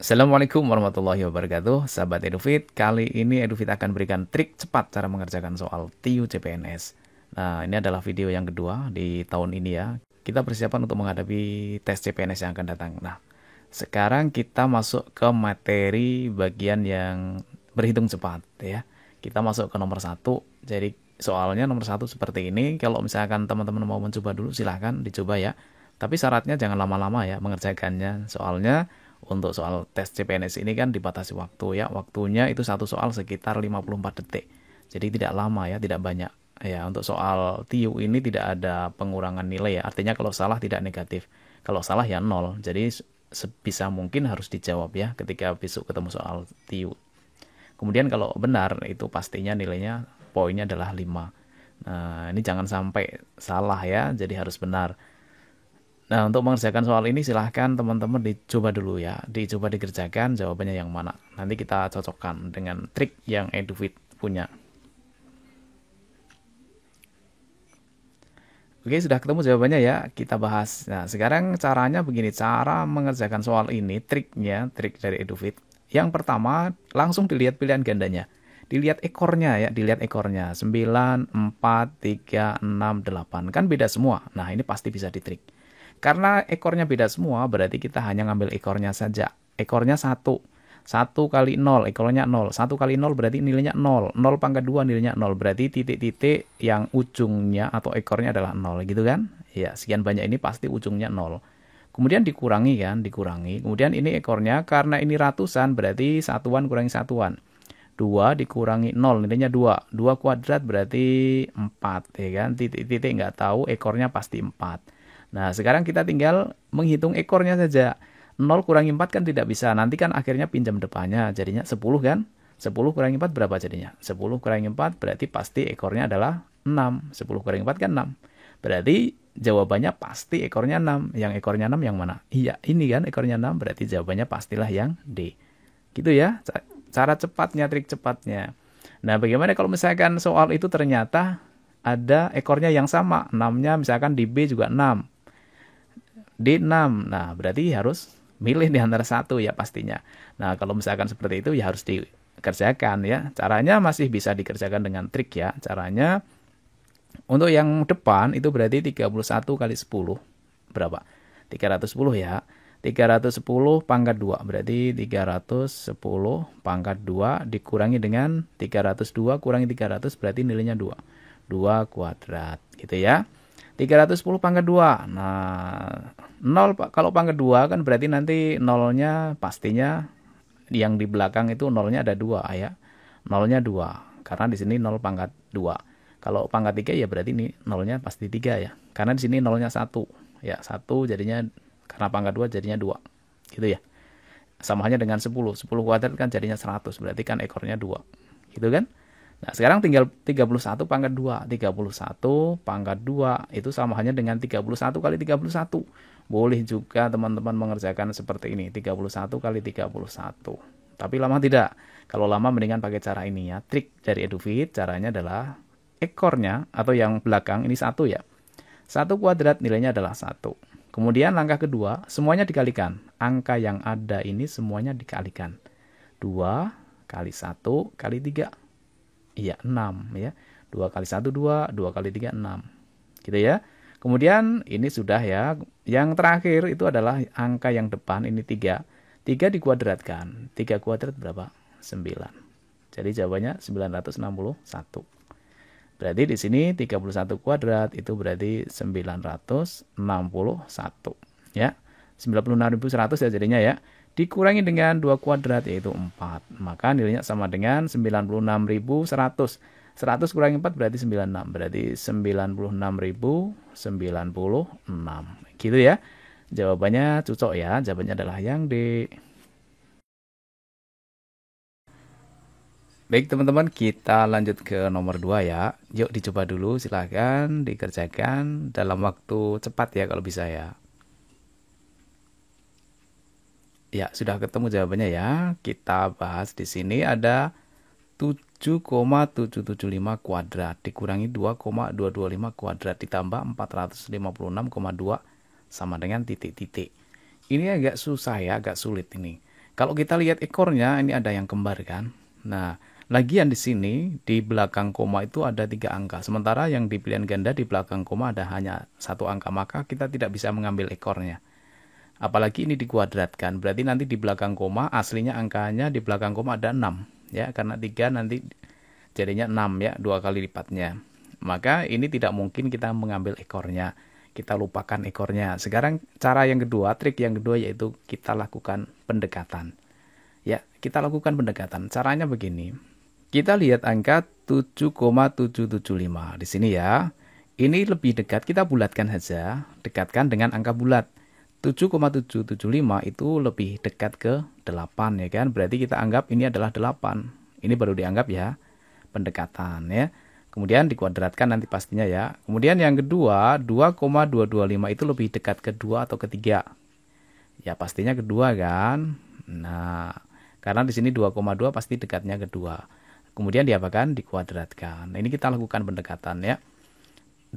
Assalamualaikum warahmatullahi wabarakatuh, sahabat Edufit. Kali ini Edufit akan berikan trik cepat cara mengerjakan soal TIU CPNS. Nah, ini adalah video yang kedua di tahun ini ya. Kita persiapan untuk menghadapi tes CPNS yang akan datang. Nah, sekarang kita masuk ke materi bagian yang berhitung cepat ya. Kita masuk ke nomor 1. Jadi soalnya nomor 1 seperti ini. Kalau misalkan teman-teman mau mencoba dulu, silahkan dicoba ya. Tapi syaratnya jangan lama-lama ya mengerjakannya. Soalnya untuk soal tes CPNS ini kan dibatasi waktu ya. Waktunya itu satu soal sekitar 54 detik. Jadi tidak lama ya, tidak banyak. Ya, untuk soal TIU ini tidak ada pengurangan nilai ya. Artinya kalau salah tidak negatif. Kalau salah ya 0. Jadi sebisa mungkin harus dijawab ya ketika besok ketemu soal TIU. Kemudian kalau benar itu pastinya nilainya poinnya adalah 5. Nah, ini jangan sampai salah ya, jadi harus benar. Nah, untuk mengerjakan soal ini silahkan teman-teman dicoba dulu ya. Dicoba dikerjakan jawabannya yang mana. Nanti kita cocokkan dengan trik yang Edufit punya. Oke, sudah ketemu jawabannya ya. Kita bahas. Nah, sekarang caranya begini. Cara mengerjakan soal ini, triknya, trik dari Edufit. Yang pertama, langsung dilihat pilihan gandanya. Dilihat ekornya ya, dilihat ekornya. 9, 4, 3, 6, 8. Kan beda semua. Nah, ini pasti bisa ditrik. Karena ekornya beda semua, berarti kita hanya ngambil ekornya saja. Ekornya 1. 1 kali 0, ekornya 0. 1 kali 0 berarti nilainya 0. 0 pangkat 2 nilainya 0. Berarti titik-titik yang ujungnya atau ekornya adalah 0. Gitu kan? Ya, sekian banyak ini pasti ujungnya 0. Kemudian dikurangi kan, dikurangi. Kemudian ini ekornya, karena ini ratusan, berarti satuan kurangi satuan. 2 dikurangi 0, nilainya 2. 2 kuadrat berarti 4. Ya kan? Titik-titik nggak tahu, ekornya pasti 4. Nah, sekarang kita tinggal menghitung ekornya saja. 0 kurangi 4 kan tidak bisa. Nanti kan akhirnya pinjam depannya. Jadinya 10 kan? 10 kurangi 4 berapa jadinya? 10 kurangi 4 berarti pasti ekornya adalah 6. 10 kurangi 4 kan 6. Berarti jawabannya pasti ekornya 6. Yang ekornya 6 yang mana? Iya, ini kan ekornya 6. Berarti jawabannya pastilah yang D. Gitu ya. Cara cepatnya, trik cepatnya. Nah, bagaimana kalau misalkan soal itu ternyata ada ekornya yang sama? 6-nya misalkan di B juga 6. D6. Nah, berarti harus milih di antara satu ya pastinya. Nah, kalau misalkan seperti itu ya harus dikerjakan ya. Caranya masih bisa dikerjakan dengan trik ya. Caranya untuk yang depan itu berarti 31 kali 10. Berapa? 310 ya. 310 pangkat 2. Berarti 310 pangkat 2 dikurangi dengan 302 kurangi 300 berarti nilainya 2. 2 kuadrat gitu ya. 310 pangkat 2. Nah, 0 kalau pangkat 2 kan berarti nanti nolnya pastinya yang di belakang itu nolnya ada 2 ya. Nolnya 2. Karena di sini 0 pangkat 2. Kalau pangkat 3 ya berarti ini nolnya pasti 3 ya. Karena di sini nolnya 1. Ya, 1 jadinya karena pangkat 2 jadinya 2. Gitu ya. Sama halnya dengan 10. 10 kuadrat kan jadinya 100. Berarti kan ekornya 2. Gitu kan? Nah, sekarang tinggal 31 pangkat 2. 31 pangkat 2 itu sama halnya dengan 31 kali 31. Boleh juga teman-teman mengerjakan seperti ini. 31 kali 31. Tapi lama tidak. Kalau lama mendingan pakai cara ini ya. Trik dari Edufit caranya adalah ekornya atau yang belakang ini 1 ya. 1 kuadrat nilainya adalah 1. Kemudian langkah kedua, semuanya dikalikan. Angka yang ada ini semuanya dikalikan. 2 kali 1 kali 3. Iya, 6 ya. 2 kali 1, 2. 2 kali 3, 6. Gitu ya. Kemudian ini sudah ya. Yang terakhir itu adalah angka yang depan. Ini 3. 3 dikuadratkan. 3 kuadrat berapa? 9. Jadi jawabannya 961. Berarti di sini 31 kuadrat. Itu berarti 961. Ya. 96.100 ya jadinya ya. Dikurangi dengan 2 kuadrat yaitu 4. Maka nilainya sama dengan 96.100. 100 kurangi 4 berarti 96. Berarti 96.096. Gitu ya. Jawabannya cocok ya. Jawabannya adalah yang D. Baik teman-teman, kita lanjut ke nomor 2 ya. Yuk dicoba dulu, silahkan dikerjakan dalam waktu cepat ya kalau bisa ya. Ya, sudah ketemu jawabannya ya. Kita bahas di sini ada 7,775 kuadrat dikurangi 2,225 kuadrat ditambah 456,2 sama dengan titik-titik. Ini agak susah ya, agak sulit ini. Kalau kita lihat ekornya, ini ada yang kembar kan. Nah, lagian di sini, di belakang koma itu ada 3 angka. Sementara yang di pilihan ganda di belakang koma ada hanya 1 angka. Maka kita tidak bisa mengambil ekornya. Apalagi ini dikuadratkan. Berarti nanti di belakang koma, aslinya angkanya di belakang koma ada 6. Ya, karena 3 nanti jadinya 6 ya, 2 kali lipatnya. Maka ini tidak mungkin kita mengambil ekornya. Kita lupakan ekornya. Sekarang cara yang kedua, trik yang kedua yaitu kita lakukan pendekatan. Ya, kita lakukan pendekatan. Caranya begini. Kita lihat angka 7,775 di sini ya. Ini lebih dekat, kita bulatkan saja. Dekatkan dengan angka bulat. 7,775 itu lebih dekat ke 8 ya kan. Berarti kita anggap ini adalah 8. Ini baru dianggap ya pendekatan ya. Kemudian dikuadratkan nanti pastinya ya. Kemudian yang kedua, 2,225 itu lebih dekat ke 2 atau ke 3. Ya pastinya kedua kan. Nah, karena di sini 2,2 pasti dekatnya ke 2. Kemudian diapakan? Dikuadratkan. Nah, ini kita lakukan pendekatan ya.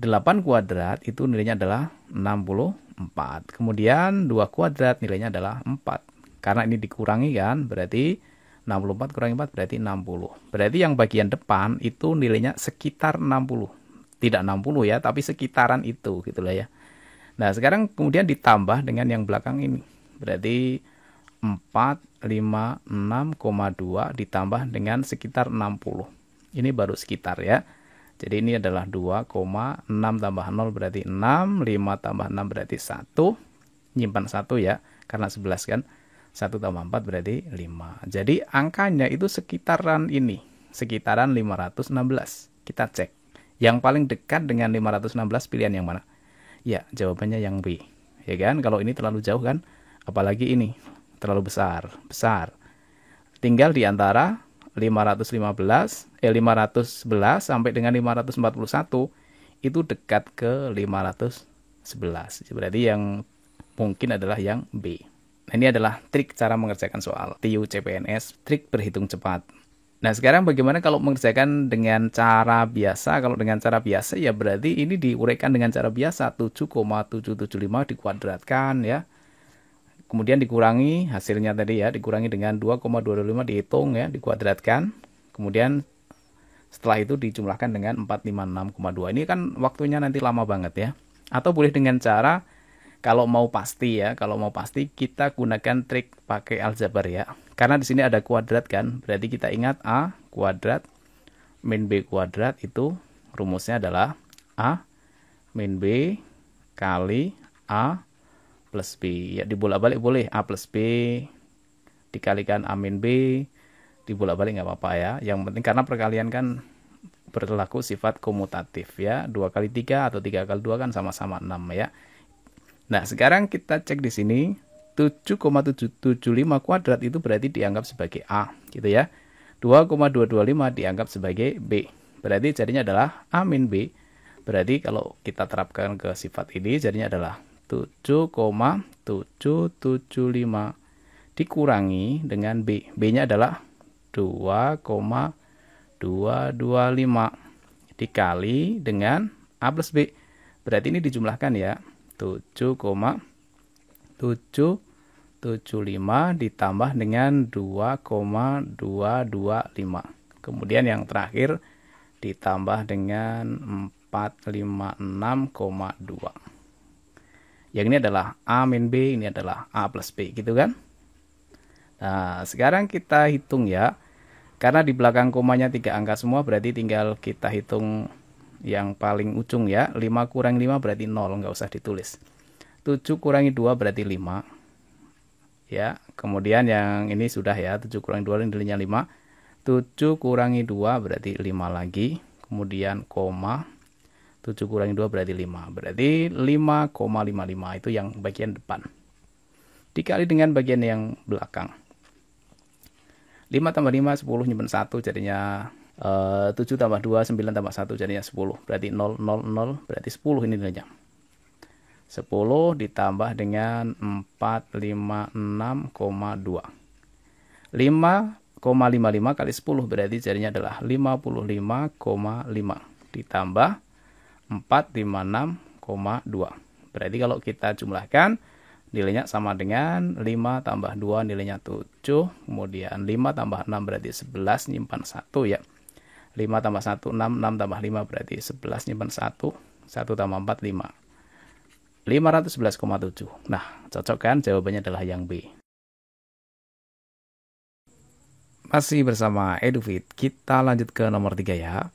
8 kuadrat itu nilainya adalah 64. Kemudian 2 kuadrat nilainya adalah 4. Karena ini dikurangi kan, berarti 64 kurangi 4 berarti 60. Berarti yang bagian depan itu nilainya sekitar 60. Tidak 60 ya, tapi sekitaran itu gitulah ya. Nah, sekarang kemudian ditambah dengan yang belakang ini. Berarti 456,2 ditambah dengan sekitar 60. Ini baru sekitar ya. Jadi ini adalah 2,6 tambah 0 berarti 6, 5 tambah 6 berarti 1. Nyimpan 1 ya, karena 11 kan. 1 tambah 4 berarti 5. Jadi angkanya itu sekitaran ini. Sekitaran 516. Kita cek. Yang paling dekat dengan 516 pilihan yang mana? Ya, jawabannya yang B. Ya kan? Kalau ini terlalu jauh kan? Apalagi ini. Terlalu besar. Besar. Tinggal di antara 511 sampai dengan 541. Itu dekat ke 511. Berarti yang mungkin adalah yang B. Nah, ini adalah trik cara mengerjakan soal TIU CPNS, trik berhitung cepat. Nah, sekarang bagaimana kalau mengerjakan dengan cara biasa? Kalau dengan cara biasa ya berarti ini diuraikan dengan cara biasa. 7,775 dikuadratkan ya. Kemudian dikurangi hasilnya tadi ya, dikurangi dengan 2,225 dihitung ya, dikuadratkan. Kemudian setelah itu dijumlahkan dengan 456,2. Ini kan waktunya nanti lama banget ya. Atau boleh dengan cara kalau mau pasti ya, kalau mau pasti kita gunakan trik pakai aljabar ya. Karena di sini ada kuadrat kan, berarti kita ingat A kuadrat min B kuadrat itu rumusnya adalah A min B kali A plus B. Ya dibolak-balik boleh, A plus B dikalikan A min B, dibolak-balik nggak apa-apa ya. Yang penting karena perkalian kan berlaku sifat komutatif ya. 2 kali 3 atau 3 kali 2 kan sama-sama 6 ya. Nah, sekarang kita cek di sini 7,775 kuadrat itu berarti dianggap sebagai A, gitu ya. 2,225 dianggap sebagai B. Berarti jadinya adalah A min B. Berarti kalau kita terapkan ke sifat ini jadinya adalah 7,775 dikurangi dengan B. B-nya adalah 2,225 dikali dengan A plus B. Berarti ini dijumlahkan ya. 7,775 ditambah dengan 2,225. Kemudian yang terakhir ditambah dengan 456,2. Yang ini adalah A min B, ini adalah A plus B, gitu kan? Nah, sekarang kita hitung ya. Karena di belakang komanya 3 angka semua, berarti tinggal kita hitung yang paling ujung ya. 5 kurang 5 berarti 0, nggak usah ditulis. 7 kurangi 2 berarti 5 ya. Kemudian yang ini sudah ya, 7 kurangi 2 nilainya 5. 7 kurangi 2 berarti 5 lagi. Kemudian koma, 7 kurangi 2 berarti 5. Berarti 5,55 itu yang bagian depan dikali dengan bagian yang belakang. 5 tambah 5 10, nyimpen 1 jadinya 7 tambah 2 9 tambah 1 jadinya 10. Berarti 0 0 0 berarti 10 ini nilainya. 10 ditambah dengan 456,2. 5,55 kali 10 berarti jadinya adalah 55,5 ditambah 456,2. Berarti kalau kita jumlahkan nilainya sama dengan 5 tambah 2 nilainya 7, kemudian 5 tambah 6 berarti 11, nyimpan 1 ya. 5 tambah 1, 6, 6 tambah 5 berarti 11, nyimpan 1, 1 tambah 4, 5. 511,7. Nah, cocok kan? Jawabannya adalah yang B. Masih bersama EduFit, kita lanjut ke nomor 3 ya.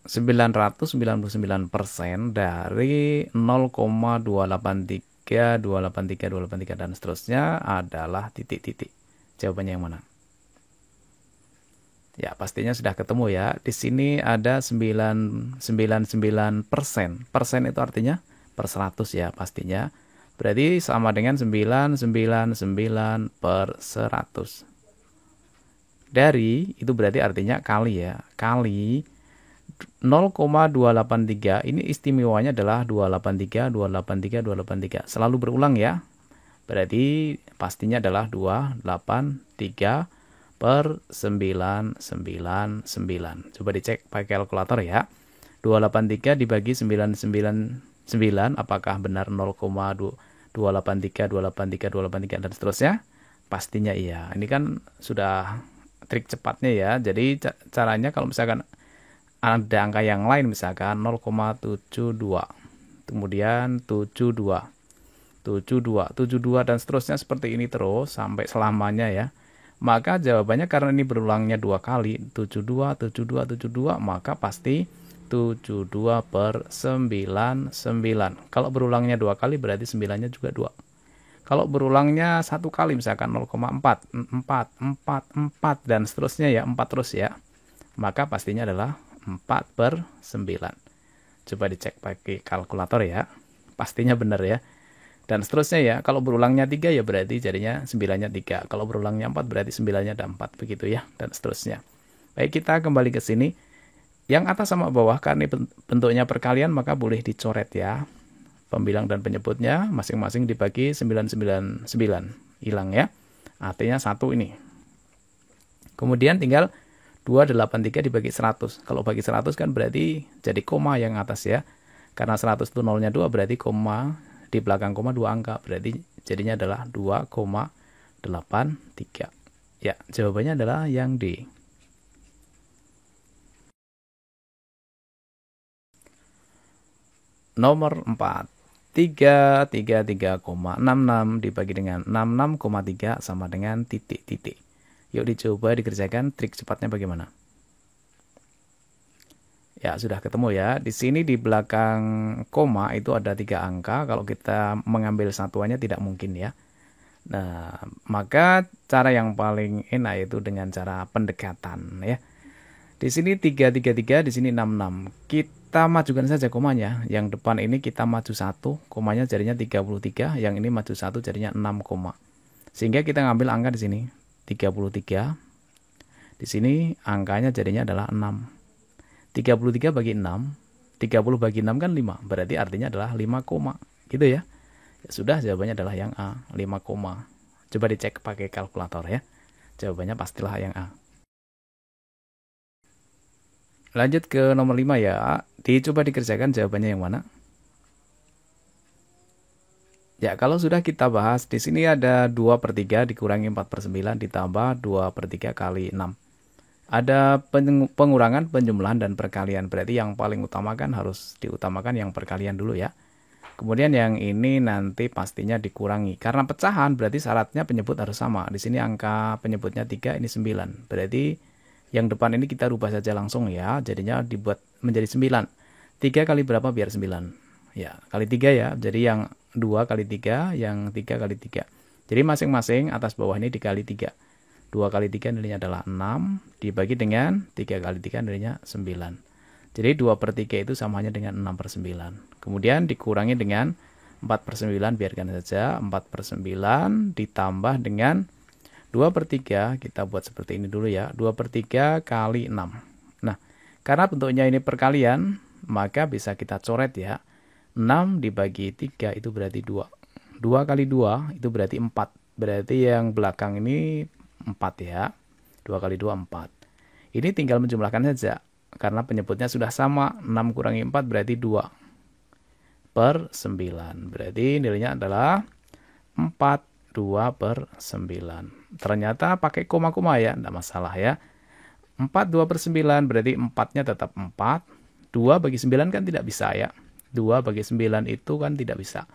999% dari 0,283, 283, 283 dan seterusnya adalah titik-titik. Jawabannya yang mana? Ya, pastinya sudah ketemu ya. Di sini ada 999%. Persen itu artinya per 100 ya pastinya. Berarti sama dengan 999 per 100. Dari, itu berarti artinya kali ya. Kali 0,283, ini istimewanya adalah 283, 283, 283. Selalu berulang ya. Berarti pastinya adalah 283 per 999. Coba dicek pakai kalkulator ya. 283 dibagi 999, apakah benar 0,283, 283, 283 dan seterusnya? Pastinya iya. Ini kan sudah trik cepatnya ya. Jadi caranya kalau misalkan ada angka yang lain, misalkan 0,72, kemudian 72, 72, 72 dan seterusnya seperti ini terus sampai selamanya ya. Maka jawabannya karena ini berulangnya 2 kali, 72, 72, 72, maka pasti 72 per 99. Kalau berulangnya 2 kali berarti 9-nya juga 2. Kalau berulangnya 1 kali misalkan 0,4, 4, 4, 4 dan seterusnya ya, 4 terus ya. Maka pastinya adalah 4 per 9. Coba dicek pakai kalkulator ya. Pastinya benar ya. Dan seterusnya ya, kalau berulangnya 3 ya berarti jadinya 9-nya 3. Kalau berulangnya 4 berarti 9-nya ada 4 begitu ya, dan seterusnya. Baik, kita kembali ke sini. Yang atas sama bawah karena bentuknya perkalian maka boleh dicoret ya. Pembilang dan penyebutnya masing-masing dibagi 999. Hilang ya. Artinya 1 ini. Kemudian tinggal 283 dibagi 100. Kalau bagi 100 kan berarti jadi koma yang atas ya. Karena 100 itu nolnya 2 berarti koma, di belakang koma 2 angka. Berarti jadinya adalah 2,83. Ya, jawabannya adalah yang D. Nomor 4. 333,66 dibagi dengan 66,3 sama dengan titik-titik. Yuk dicoba dikerjakan trik cepatnya bagaimana. Ya, sudah ketemu ya. Di sini di belakang koma itu ada 3 angka. Kalau kita mengambil satuannya tidak mungkin ya. Nah, maka cara yang paling enak itu dengan cara pendekatan ya. Di sini 333, di sini 66. Kita majukan saja komanya. Yang depan ini kita maju 1, komanya jadinya 33, yang ini maju 1 jadinya 6, sehingga kita ngambil angka di sini 33. Di sini angkanya jadinya adalah 6. 33 bagi 6, 30 bagi 6 kan 5. Berarti artinya adalah 5, gitu ya. Ya sudah, jawabannya adalah yang A, 5, Coba dicek pakai kalkulator ya. Jawabannya pastilah yang A. Lanjut ke nomor 5 ya. Dicoba dikerjakan jawabannya yang mana? Ya, kalau sudah kita bahas, di sini ada 2/3 dikurangi 4/9 ditambah 2/3 kali 6. Ada pengurangan, penjumlahan, dan perkalian. Berarti yang paling utama kan harus diutamakan yang perkalian dulu ya. Kemudian yang ini nanti pastinya dikurangi. Karena pecahan berarti syaratnya penyebut harus sama. Di sini angka penyebutnya 3, ini 9. Berarti yang depan ini kita rubah saja langsung ya. Jadinya dibuat menjadi 9. 3 kali berapa biar 9? Ya, kali 3 ya. Jadi yang 2 kali 3, yang 3 kali 3. Jadi masing-masing atas bawah ini dikali 3. 2 kali 3 nilainya adalah 6. Dibagi dengan 3 kali 3 nilainya 9. Jadi 2/3 itu samanya dengan 6/9. Kemudian dikurangi dengan 4/9, biarkan saja. 4/9 ditambah dengan 2/3, kita buat seperti ini dulu ya. 2/3 kali 6. Nah, karena bentuknya ini perkalian, maka bisa kita coret ya. 6 dibagi 3 itu berarti 2. 2 kali 2 itu berarti 4. Berarti yang belakang ini 4 ya. 2 kali 2, 4. Ini tinggal menjumlahkan saja. Karena penyebutnya sudah sama. 6 kurangi 4 berarti 2/9. Berarti nilainya adalah 4, 2/9. Ternyata pakai koma-koma ya, enggak masalah ya. 4 2/9 berarti 4-nya tetap 4. 2 bagi 9 kan tidak bisa ya. 2 bagi 9 itu kan tidak bisa.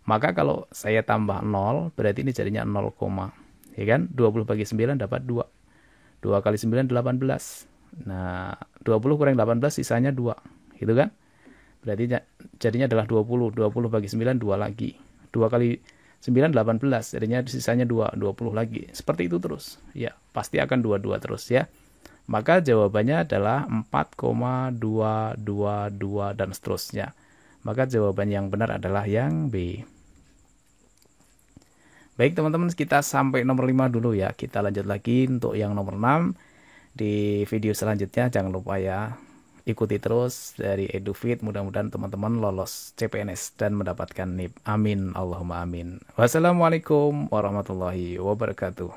Maka kalau saya tambah 0, berarti ini jadinya 0, ya kan? 20 bagi 9 dapat 2. 2 kali 9 18. Nah, 20 kurang 18 sisanya 2. Gitu kan? Berarti jadinya adalah 20. 20 bagi 9 2 lagi. 2 kali 9 18. Jadinya sisanya 2. 20 lagi. Seperti itu terus. Ya, pasti akan 2 terus ya. Maka jawabannya adalah 4,222 dan seterusnya. Maka jawaban yang benar adalah yang B. Baik teman-teman, kita sampai nomor 5 dulu ya. Kita lanjut lagi untuk yang nomor 6. Di video selanjutnya jangan lupa ya, ikuti terus dari EduFit. Mudah-mudahan teman-teman lolos CPNS dan mendapatkan NIP. Amin. Allahumma amin. Wassalamualaikum warahmatullahi wabarakatuh.